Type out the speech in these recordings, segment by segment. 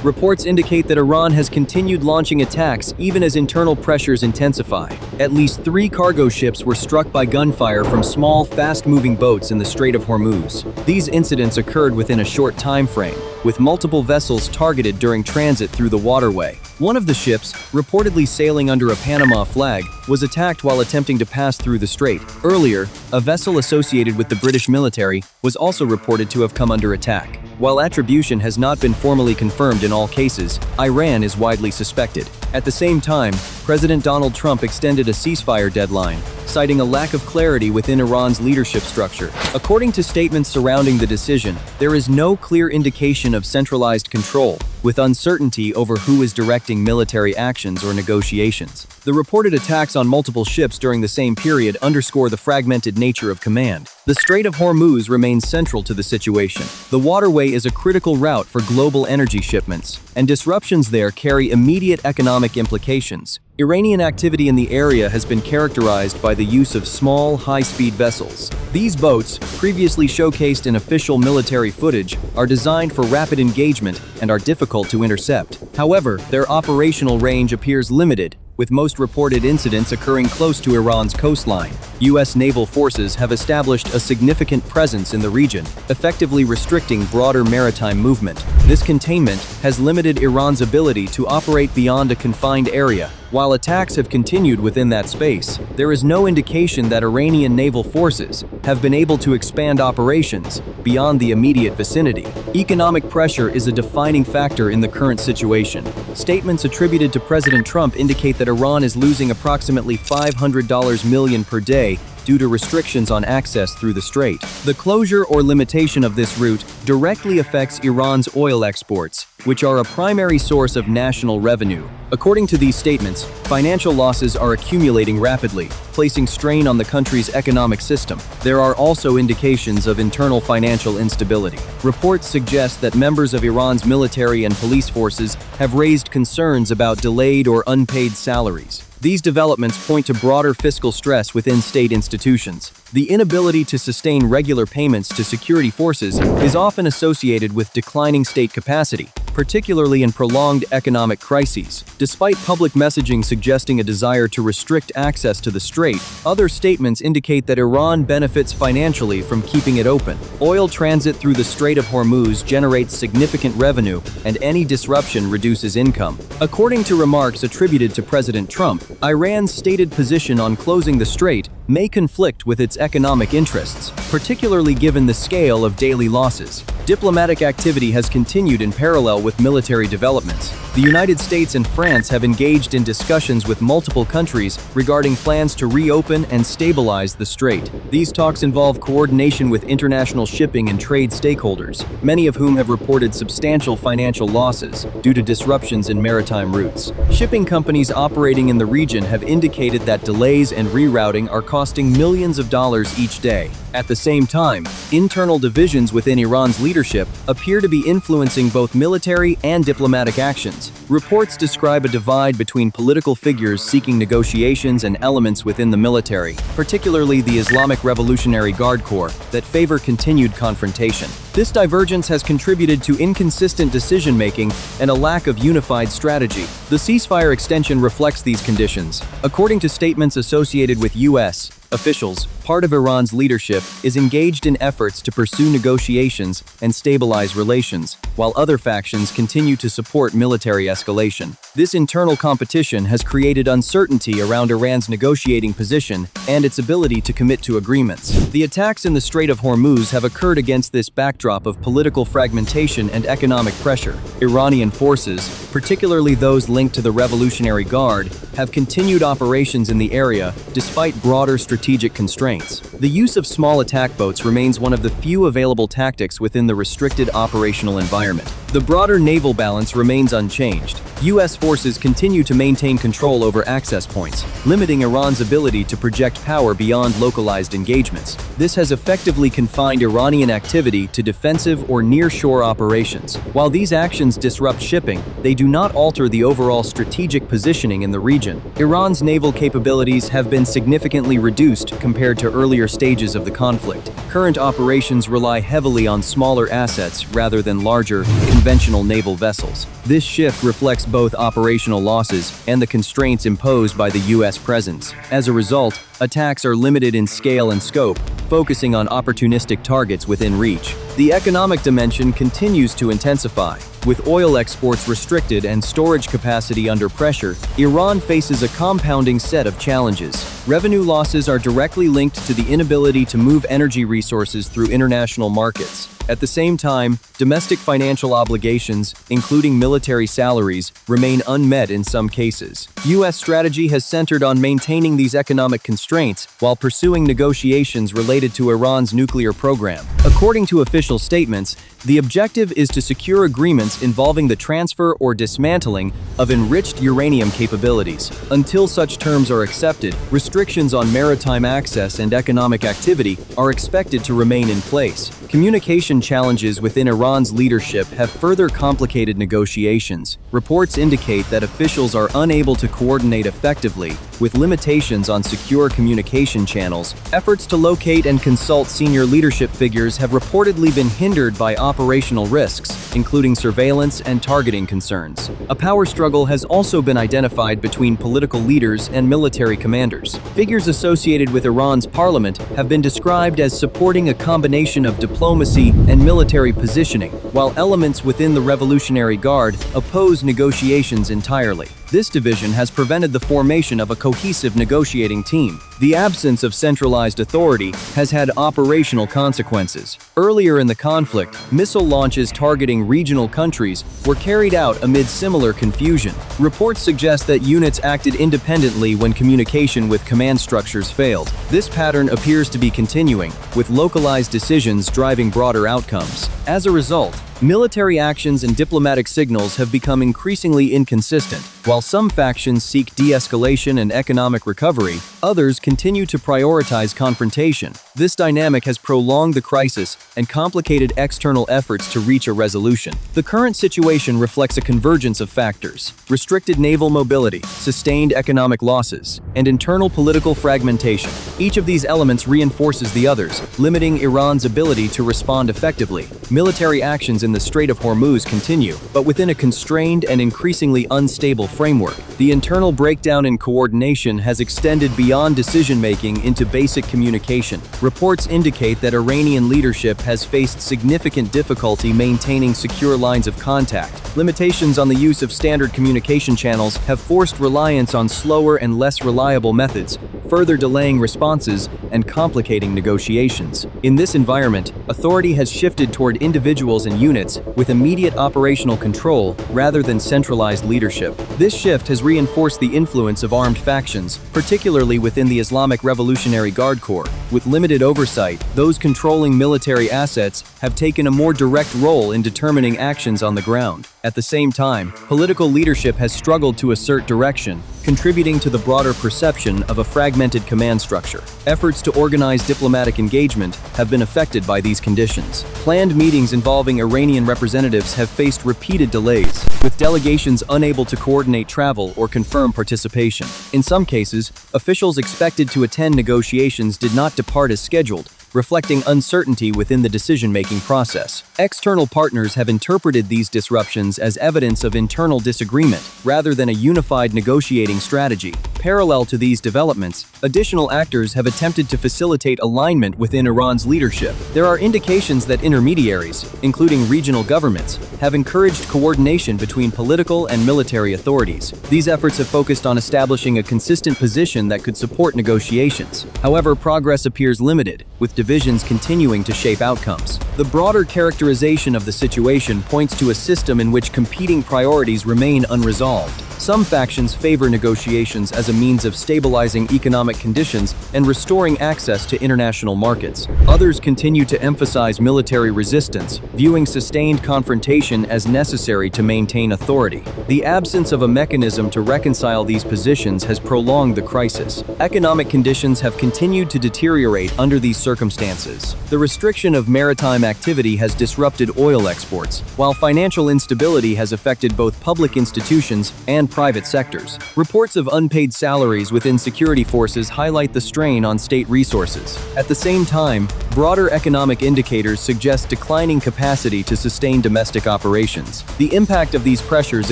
Reports indicate that Iran has continued launching attacks even as internal pressures intensify. At least 3 cargo ships were struck by gunfire from small, fast-moving boats in the Strait of Hormuz. These incidents occurred within a short time frame, with multiple vessels targeted during transit through the waterway. One of the ships, reportedly sailing under a Panama flag, was attacked while attempting to pass through the strait. Earlier, a vessel associated with the British military was also reported to have come under attack. While attribution has not been formally confirmed in all cases, Iran is widely suspected. At the same time, President Donald Trump extended a ceasefire deadline, citing a lack of clarity within Iran's leadership structure. According to statements surrounding the decision, there is no clear indication of centralized control, with uncertainty over who is directing military actions or negotiations. The reported attacks on multiple ships during the same period underscore the fragmented nature of command. The Strait of Hormuz remains central to the situation. The waterway is a critical route for global energy shipments, and disruptions there carry immediate economic implications. Iranian activity in the area has been characterized by the use of small, high-speed vessels. These boats, previously showcased in official military footage, are designed for rapid engagement and are difficult to intercept. However, their operational range appears limited, with most reported incidents occurring close to Iran's coastline. U.S. naval forces have established a significant presence in the region, effectively restricting broader maritime movement. This containment has limited Iran's ability to operate beyond a confined area. While attacks have continued within that space, there is no indication that Iranian naval forces have been able to expand operations beyond the immediate vicinity. Economic pressure is a defining factor in the current situation. Statements attributed to President Trump indicate that Iran is losing approximately $500 million per day due to restrictions on access through the strait. The closure or limitation of this route directly affects Iran's oil exports, which are a primary source of national revenue. According to these statements, financial losses are accumulating rapidly, placing strain on the country's economic system. There are also indications of internal financial instability. Reports suggest that members of Iran's military and police forces have raised concerns about delayed or unpaid salaries. These developments point to broader fiscal stress within state institutions. The inability to sustain regular payments to security forces is often associated with declining state capacity, particularly in prolonged economic crises. Despite public messaging suggesting a desire to restrict access to the strait, other statements indicate that Iran benefits financially from keeping it open. Oil transit through the Strait of Hormuz generates significant revenue, and any disruption reduces income. According to remarks attributed to President Trump, Iran's stated position on closing the strait may conflict with its economic interests, particularly given the scale of daily losses. Diplomatic activity has continued in parallel with military developments. The United States and France have engaged in discussions with multiple countries regarding plans to reopen and stabilize the strait. These talks involve coordination with international shipping and trade stakeholders, many of whom have reported substantial financial losses due to disruptions in maritime routes. Shipping companies operating in the region have indicated that delays and rerouting are costing millions of dollars each day. At the same time, internal divisions within Iran's leadership appear to be influencing both military and diplomatic actions. Reports describe a divide between political figures seeking negotiations and elements within the military, particularly the Islamic Revolutionary Guard Corps, that favor continued confrontation. This divergence has contributed to inconsistent decision-making and a lack of unified strategy. The ceasefire extension reflects these conditions. According to statements associated with U.S. officials, part of Iran's leadership is engaged in efforts to pursue negotiations and stabilize relations, while other factions continue to support military escalation. This internal competition has created uncertainty around Iran's negotiating position and its ability to commit to agreements. The attacks in the Strait of Hormuz have occurred against this backdrop of political fragmentation and economic pressure. Iranian forces, particularly those linked to the Revolutionary Guard, have continued operations in the area despite broader strategic constraints. The use of small attack boats remains one of the few available tactics within the restricted operational environment. The broader naval balance remains unchanged. U.S. forces continue to maintain control over access points, limiting Iran's ability to project power beyond localized engagements. This has effectively confined Iranian activity to defensive or near-shore operations. While these actions disrupt shipping, they do not alter the overall strategic positioning in the region. Iran's naval capabilities have been significantly reduced compared to earlier stages of the conflict. Current operations rely heavily on smaller assets rather than larger, conventional naval vessels. This shift reflects both operational losses and the constraints imposed by the U.S. presence. As a result, attacks are limited in scale and scope, focusing on opportunistic targets within reach. The economic dimension continues to intensify. With oil exports restricted and storage capacity under pressure, Iran faces a compounding set of challenges. Revenue losses are directly linked to the inability to move energy resources through international markets. At the same time, domestic financial obligations, including military salaries, remain unmet in some cases. U.S. strategy has centered on maintaining these economic constraints while pursuing negotiations related to Iran's nuclear program. According to official statements, the objective is to secure agreements involving the transfer or dismantling of enriched uranium capabilities. Until such terms are accepted, restrictions on maritime access and economic activity are expected to remain in place. Communication challenges within Iran's leadership have further complicated negotiations. Reports indicate that officials are unable to coordinate effectively, with limitations on secure communication channels. Efforts to locate and consult senior leadership figures have reportedly been hindered by operational risks, including surveillance and targeting concerns. A power struggle has also been identified between political leaders and military commanders. Figures associated with Iran's parliament have been described as supporting a combination of diplomacy and military positioning, while elements within the Revolutionary Guard oppose negotiations entirely. This division has prevented the formation of a cohesive negotiating team. The absence of centralized authority has had operational consequences. Earlier in the conflict, missile launches targeting regional countries were carried out amid similar confusion. Reports suggest that units acted independently when communication with command structures failed. This pattern appears to be continuing, with localized decisions driving broader outcomes. As a result, military actions and diplomatic signals have become increasingly inconsistent. While some factions seek de-escalation and economic recovery, others continue to prioritize confrontation. This dynamic has prolonged the crisis and complicated external efforts to reach a resolution. The current situation reflects a convergence of factors: restricted naval mobility, sustained economic losses, and internal political fragmentation. Each of these elements reinforces the others, limiting Iran's ability to respond effectively. Military actions in the Strait of Hormuz continue, but within a constrained and increasingly unstable framework. The internal breakdown in coordination has extended beyond decision-making into basic communication. Reports indicate that Iranian leadership has faced significant difficulty maintaining secure lines of contact. Limitations on the use of standard communication channels have forced reliance on slower and less reliable methods, further delaying responses and complicating negotiations. In this environment, authority has shifted toward individuals and units with immediate operational control rather than centralized leadership. This shift has reinforced the influence of armed factions, particularly within the Islamic Revolutionary Guard Corps. With limited oversight, those controlling military assets have taken a more direct role in determining actions on the ground. At the same time, political leadership has struggled to assert direction, contributing to the broader perception of a fragmented command structure. Efforts to organize diplomatic engagement have been affected by these conditions. Planned meetings involving Iranian representatives have faced repeated delays, with delegations unable to coordinate travel or confirm participation. In some cases, officials expected to attend negotiations did not depart as scheduled, reflecting uncertainty within the decision-making process. External partners have interpreted these disruptions as evidence of internal disagreement rather than a unified negotiating strategy. Parallel to these developments, additional actors have attempted to facilitate alignment within Iran's leadership. There are indications that intermediaries, including regional governments, have encouraged coordination between political and military authorities. These efforts have focused on establishing a consistent position that could support negotiations. However, progress appears limited, with divisions continuing to shape outcomes. The broader characterization of the situation points to a system in which competing priorities remain unresolved. Some factions favor negotiations as a means of stabilizing economic conditions and restoring access to international markets. Others continue to emphasize military resistance, viewing sustained confrontation as necessary to maintain authority. The absence of a mechanism to reconcile these positions has prolonged the crisis. Economic conditions have continued to deteriorate under these circumstances, circumstances. The restriction of maritime activity has disrupted oil exports, while financial instability has affected both public institutions and private sectors. Reports of unpaid salaries within security forces highlight the strain on state resources. At the same time, broader economic indicators suggest declining capacity to sustain domestic operations. The impact of these pressures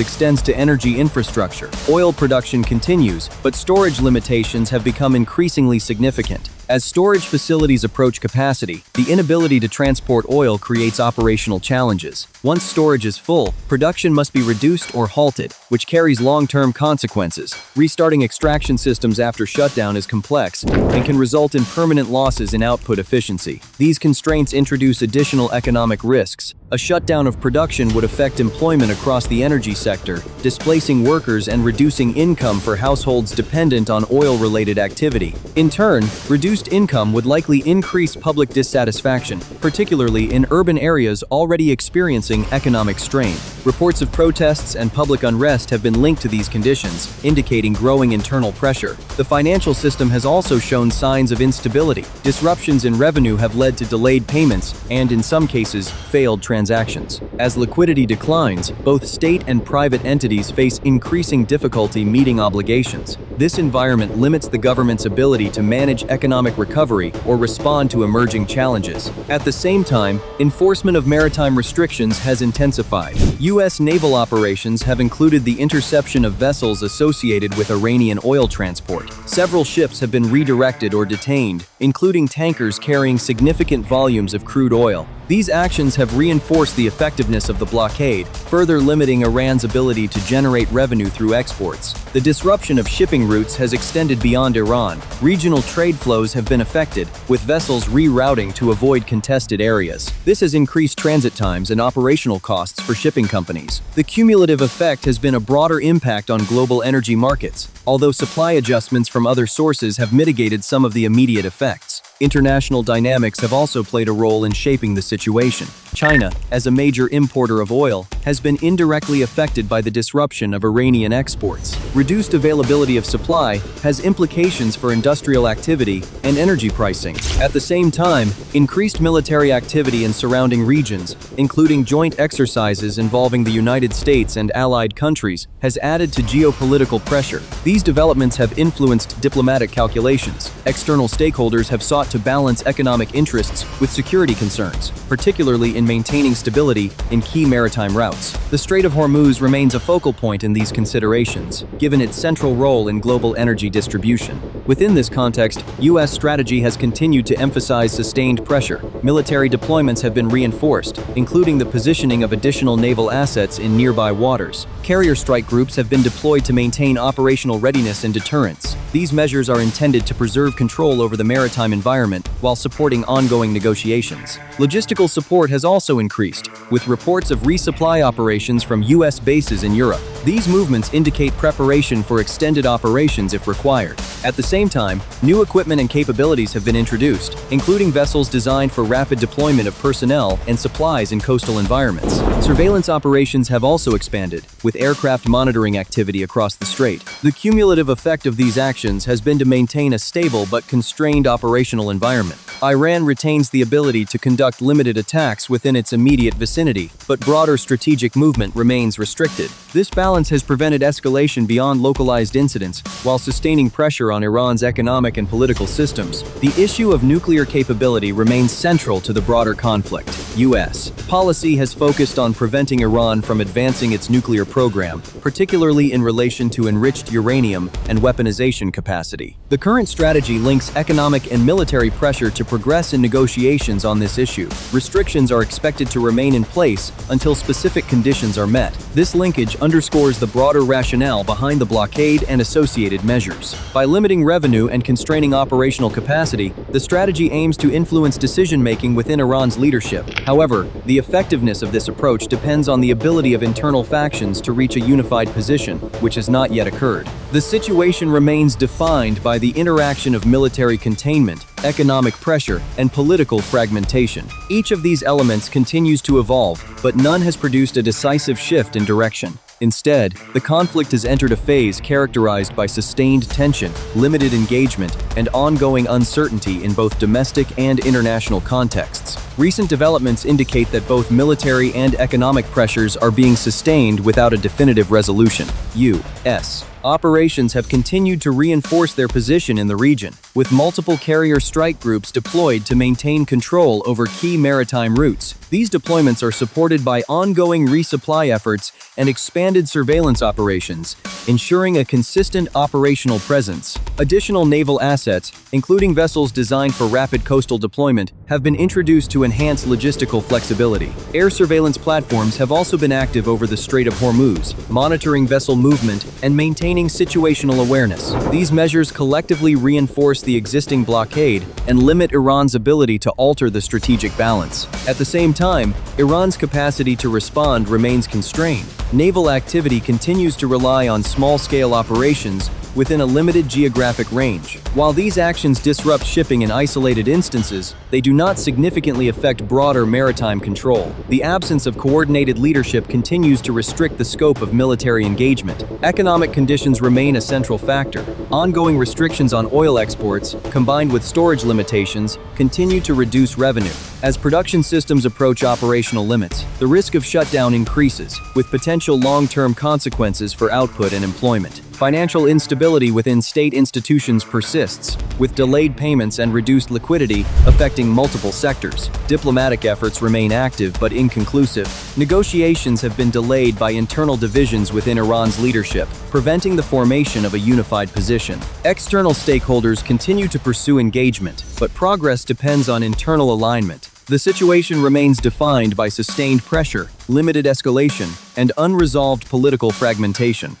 extends to energy infrastructure. Oil production continues, but storage limitations have become increasingly significant. As storage facilities approach capacity, the inability to transport oil creates operational challenges. Once storage is full, production must be reduced or halted, which carries long-term consequences. Restarting extraction systems after shutdown is complex and can result in permanent losses in output efficiency. These constraints introduce additional economic risks. A shutdown of production would affect employment across the energy sector, displacing workers and reducing income for households dependent on oil-related activity. In turn, reduced income would likely increase public dissatisfaction, particularly in urban areas already experiencing economic strain. Reports of protests and public unrest have been linked to these conditions, indicating growing internal pressure. The financial system has also shown signs of instability. Disruptions in revenue have led to delayed payments and, in some cases, failed transactions. As liquidity declines, both state and private entities face increasing difficulty meeting obligations. This environment limits the government's ability to manage economic recovery or respond to emerging challenges. At the same time, enforcement of maritime restrictions has intensified. U.S. naval operations have included the interception of vessels associated with Iranian oil transport. Several ships have been redirected or detained, including tankers carrying significant volumes of crude oil. These actions have reinforced the effectiveness of the blockade, further limiting Iran's ability to generate revenue through exports. The disruption of shipping routes has extended beyond Iran. Regional trade flows have been affected, with vessels rerouting to avoid contested areas. This has increased transit times and operational costs for shipping companies. The cumulative effect has been a broader impact on global energy markets, although supply adjustments from other sources have mitigated some of the immediate effects. International dynamics have also played a role in shaping the situation. China, as a major importer of oil, has been indirectly affected by the disruption of Iranian exports. Reduced availability of supply has implications for industrial activity and energy pricing. At the same time, increased military activity in surrounding regions, including joint exercises involving the United States and allied countries, has added to geopolitical pressure. These developments have influenced diplomatic calculations. External stakeholders have sought to balance economic interests with security concerns, particularly in maintaining stability in key maritime routes. The Strait of Hormuz remains a focal point in these considerations, given its central role in global energy distribution. Within this context, U.S. strategy has continued to emphasize sustained pressure. Military deployments have been reinforced, including the positioning of additional naval assets in nearby waters. Carrier strike groups have been deployed to maintain operational readiness and deterrence. These measures are intended to preserve control over the maritime environment while supporting ongoing negotiations. Logistical support has also increased, with reports of resupply operations from U.S. bases in Europe. These movements indicate preparation for extended operations if required. At the same time, new equipment and capabilities have been introduced, including vessels designed for rapid deployment of personnel and supplies in coastal environments. Surveillance operations have also expanded, with aircraft monitoring activity across the strait. The cumulative effect of these actions has been to maintain a stable but constrained operational environment. Iran retains the ability to conduct limited attacks within its immediate vicinity, but broader strategic movement remains restricted. This balance has prevented escalation beyond localized incidents, while sustaining pressure on Iran's economic and political systems. The issue of nuclear capability remains central to the broader conflict. U.S. policy has focused on preventing Iran from advancing its nuclear program, particularly in relation to enriched uranium and weaponization capacity. The current strategy links economic and military pressure to progress in negotiations on this issue. Restrictions are expected to remain in place until specific conditions are met. This linkage underscores the broader rationale behind the blockade and associated measures. By limiting revenue and constraining operational capacity, the strategy aims to influence decision-making within Iran's leadership. However, the effectiveness of this approach depends on the ability of internal factions to reach a unified position, which has not yet occurred. The situation remains defined by the interaction of military containment, economic pressure, and political fragmentation. Each of these elements continues to evolve, but none has produced a decisive shift in direction. Instead, the conflict has entered a phase characterized by sustained tension, limited engagement, and ongoing uncertainty in both domestic and international contexts. Recent developments indicate that both military and economic pressures are being sustained without a definitive resolution. U.S. operations have continued to reinforce their position in the region, with multiple carrier strike groups deployed to maintain control over key maritime routes. These deployments are supported by ongoing resupply efforts and expanded surveillance operations, ensuring a consistent operational presence. Additional naval assets, including vessels designed for rapid coastal deployment, have been introduced to enhance logistical flexibility. Air surveillance platforms have also been active over the Strait of Hormuz, monitoring vessel movement and maintaining situational awareness. These measures collectively reinforce the existing blockade and limit Iran's ability to alter the strategic balance. At the same time, Iran's capacity to respond remains constrained. Naval activity continues to rely on small-scale operations within a limited geographic range. While these actions disrupt shipping in isolated instances, they do not significantly affect broader maritime control. The absence of coordinated leadership continues to restrict the scope of military engagement. Economic conditions remain a central factor. Ongoing restrictions on oil exports, combined with storage limitations, continue to reduce revenue. As production systems approach operational limits, the risk of shutdown increases, with potential long-term consequences for output and employment. Financial instability within state institutions persists, with delayed payments and reduced liquidity affecting multiple sectors. Diplomatic efforts remain active but inconclusive. Negotiations have been delayed by internal divisions within Iran's leadership, preventing the formation of a unified position. External stakeholders continue to pursue engagement, but progress depends on internal alignment. The situation remains defined by sustained pressure, limited escalation, and unresolved political fragmentation.